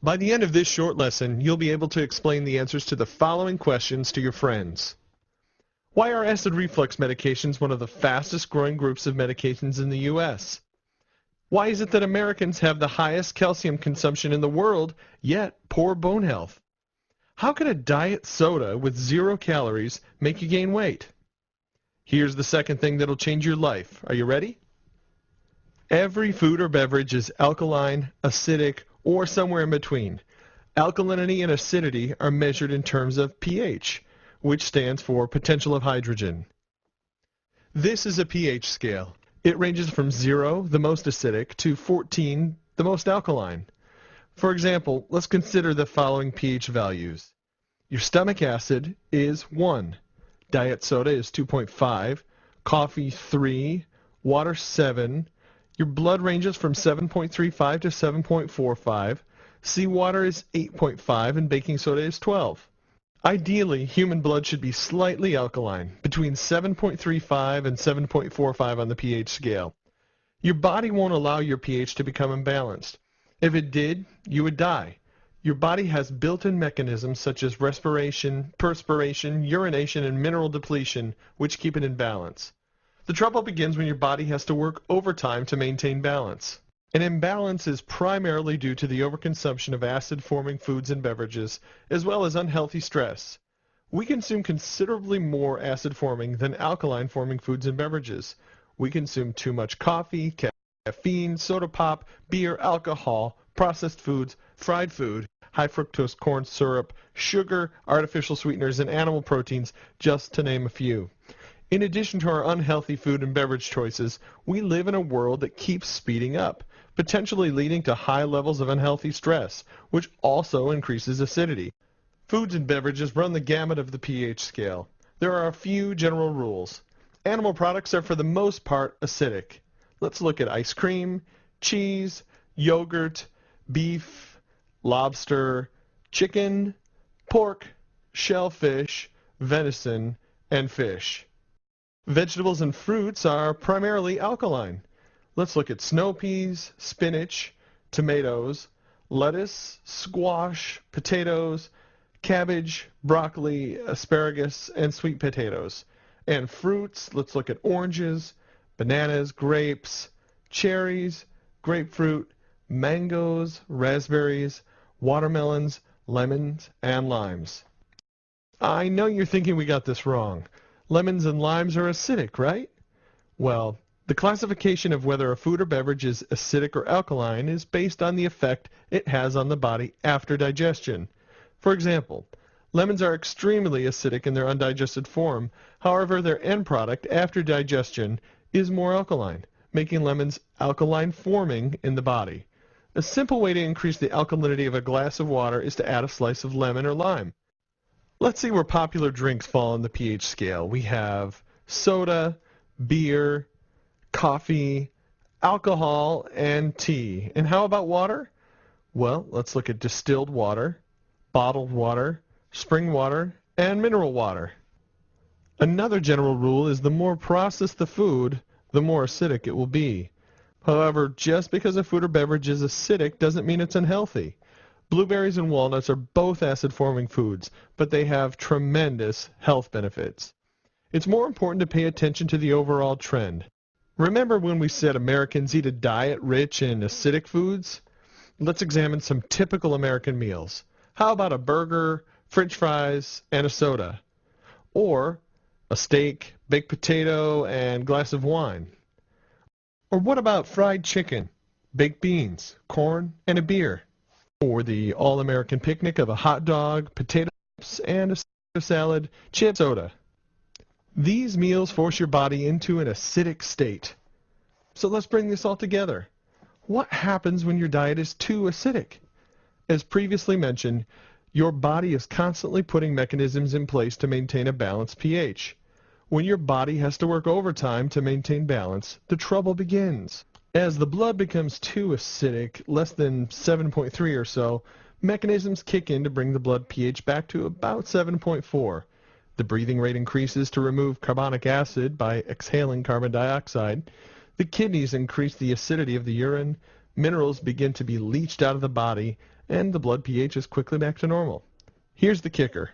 By the end of this short lesson, you'll be able to explain the answers to the following questions to your friends. Why are acid reflux medications one of the fastest growing groups of medications in the U.S.? Why is it that Americans have the highest calcium consumption in the world, yet poor bone health? How can a diet soda with 0 calories make you gain weight? Here's the second thing that'll change your life. Are you ready? Every food or beverage is alkaline, acidic, or somewhere in between. Alkalinity and acidity are measured in terms of pH, which stands for potential of hydrogen. This is a pH scale. It ranges from 0, the most acidic, to 14, the most alkaline. For example, let's consider the following pH values. Your stomach acid is 1, diet soda is 2.5, coffee 3, water 7, your blood ranges from 7.35 to 7.45, seawater is 8.5, and baking soda is 12. Ideally, human blood should be slightly alkaline, between 7.35 and 7.45 on the pH scale. Your body won't allow your pH to become imbalanced. If it did, you would die. Your body has built-in mechanisms such as respiration, perspiration, urination, and mineral depletion, which keep it in balance. The trouble begins when your body has to work overtime to maintain balance. An imbalance is primarily due to the overconsumption of acid-forming foods and beverages, as well as unhealthy stress. We consume considerably more acid-forming than alkaline-forming foods and beverages. We consume too much coffee, caffeine, soda pop, beer, alcohol, processed foods, fried food, high fructose corn syrup, sugar, artificial sweeteners, and animal proteins, just to name a few. In addition to our unhealthy food and beverage choices, we live in a world that keeps speeding up, potentially leading to high levels of unhealthy stress, which also increases acidity. Foods and beverages run the gamut of the pH scale. There are a few general rules. Animal products are for the most part acidic. Let's look at ice cream, cheese, yogurt, beef, lobster, chicken, pork, shellfish, venison, and fish. Vegetables and fruits are primarily alkaline. Let's look at snow peas, spinach, tomatoes, lettuce, squash, potatoes, cabbage, broccoli, asparagus, and sweet potatoes. And fruits, let's look at oranges, bananas, grapes, cherries, grapefruit, mangoes, raspberries, watermelons, lemons, and limes. I know you're thinking we got this wrong. Lemons and limes are acidic, right? Well, the classification of whether a food or beverage is acidic or alkaline is based on the effect it has on the body after digestion. For example, lemons are extremely acidic in their undigested form. However, their end product after digestion is more alkaline, making lemons alkaline forming in the body. A simple way to increase the alkalinity of a glass of water is to add a slice of lemon or lime. Let's see where popular drinks fall on the pH scale. We have soda, beer, coffee, alcohol, and tea. And how about water? Well, let's look at distilled water, bottled water, spring water, and mineral water. Another general rule is the more processed the food, the more acidic it will be. However, just because a food or beverage is acidic doesn't mean it's unhealthy. Blueberries and walnuts are both acid-forming foods, but they have tremendous health benefits. It's more important to pay attention to the overall trend. Remember when we said Americans eat a diet rich in acidic foods? Let's examine some typical American meals. How about a burger, French fries, and a soda? Or a steak, baked potato, and glass of wine? Or what about fried chicken, baked beans, corn, and a beer? Or the all-American picnic of a hot dog, potato chips, and a salad, chip, soda. These meals force your body into an acidic state. So let's bring this all together. What happens when your diet is too acidic? As previously mentioned, your body is constantly putting mechanisms in place to maintain a balanced pH. When your body has to work overtime to maintain balance, the trouble begins. As the blood becomes too acidic, less than 7.3 or so, mechanisms kick in to bring the blood pH back to about 7.4. The breathing rate increases to remove carbonic acid by exhaling carbon dioxide. The kidneys increase the acidity of the urine. Minerals begin to be leached out of the body, and the blood pH is quickly back to normal. Here's the kicker.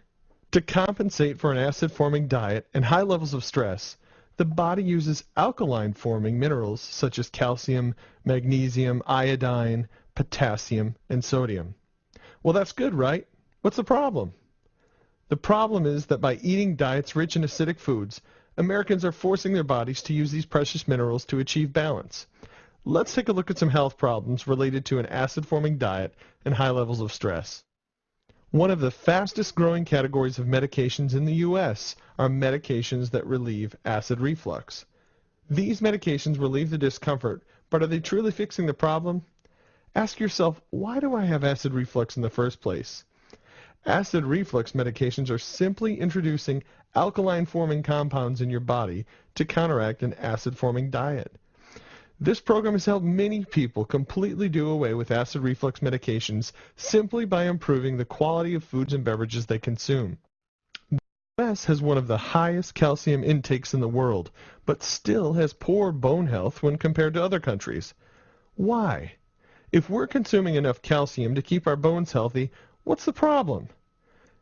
To compensate for an acid-forming diet and high levels of stress, the body uses alkaline-forming minerals such as calcium, magnesium, iodine, potassium, and sodium. Well, that's good, right? What's the problem? The problem is that by eating diets rich in acidic foods, Americans are forcing their bodies to use these precious minerals to achieve balance. Let's take a look at some health problems related to an acid-forming diet and high levels of stress. One of the fastest growing categories of medications in the U.S. are medications that relieve acid reflux. These medications relieve the discomfort, but are they truly fixing the problem? Ask yourself, why do I have acid reflux in the first place? Acid reflux medications are simply introducing alkaline-forming compounds in your body to counteract an acid-forming diet. This program has helped many people completely do away with acid reflux medications simply by improving the quality of foods and beverages they consume. The U.S. has one of the highest calcium intakes in the world, but still has poor bone health when compared to other countries. Why? If we're consuming enough calcium to keep our bones healthy, what's the problem?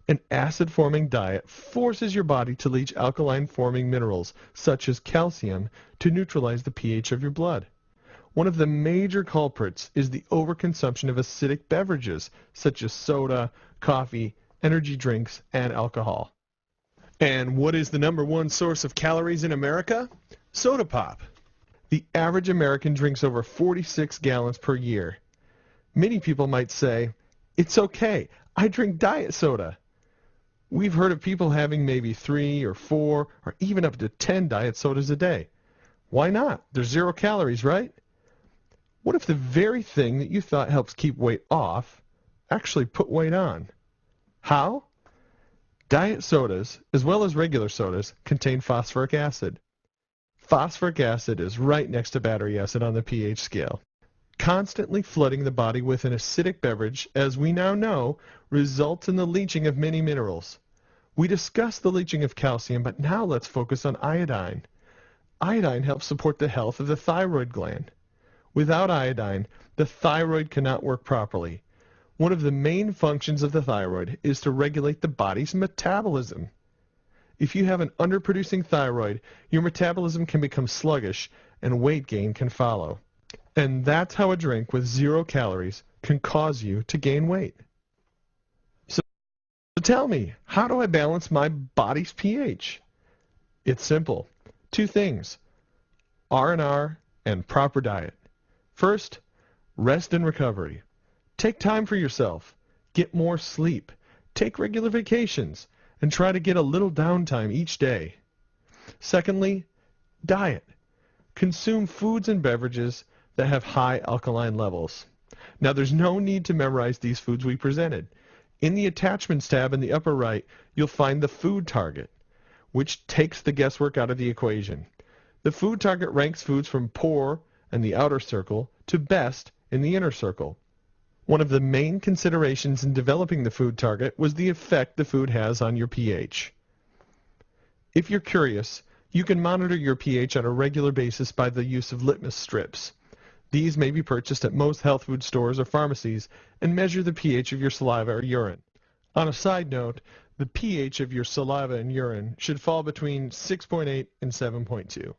An acid-forming diet forces your body to leach alkaline-forming minerals, such as calcium, to neutralize the pH of your blood. One of the major culprits is the overconsumption of acidic beverages, such as soda, coffee, energy drinks, and alcohol. And what is the #1 source of calories in America? Soda pop. The average American drinks over 46 gallons per year. Many people might say, "It's okay, I drink diet soda." We've heard of people having maybe 3 or 4 or even up to 10 diet sodas a day. Why not? There's 0 calories, right? What if the very thing that you thought helps keep weight off actually put weight on? How? Diet sodas, as well as regular sodas, contain phosphoric acid. Phosphoric acid is right next to battery acid on the pH scale. Constantly flooding the body with an acidic beverage, as we now know, results in the leaching of many minerals. We discussed the leaching of calcium, but now let's focus on iodine. Iodine helps support the health of the thyroid gland. Without iodine, the thyroid cannot work properly. One of the main functions of the thyroid is to regulate the body's metabolism. If you have an underproducing thyroid, your metabolism can become sluggish and weight gain can follow. And that's how a drink with 0 calories can cause you to gain weight. So tell me, how do I balance my body's pH? It's simple. 2 things, R&R and proper diet. First, rest and recovery. Take time for yourself. Get more sleep. Take regular vacations. And try to get a little downtime each day. Secondly, diet. Consume foods and beverages that have high alkaline levels. Now, there's no need to memorize these foods we presented. In the attachments tab in the upper right, you'll find the food target, which takes the guesswork out of the equation. The food target ranks foods from poor in the outer circle to best in the inner circle. One of the main considerations in developing the food target was the effect the food has on your pH. If you're curious, you can monitor your pH on a regular basis by the use of litmus strips. These may be purchased at most health food stores or pharmacies and measure the pH of your saliva or urine. On a side note, the pH of your saliva and urine should fall between 6.8 and 7.2.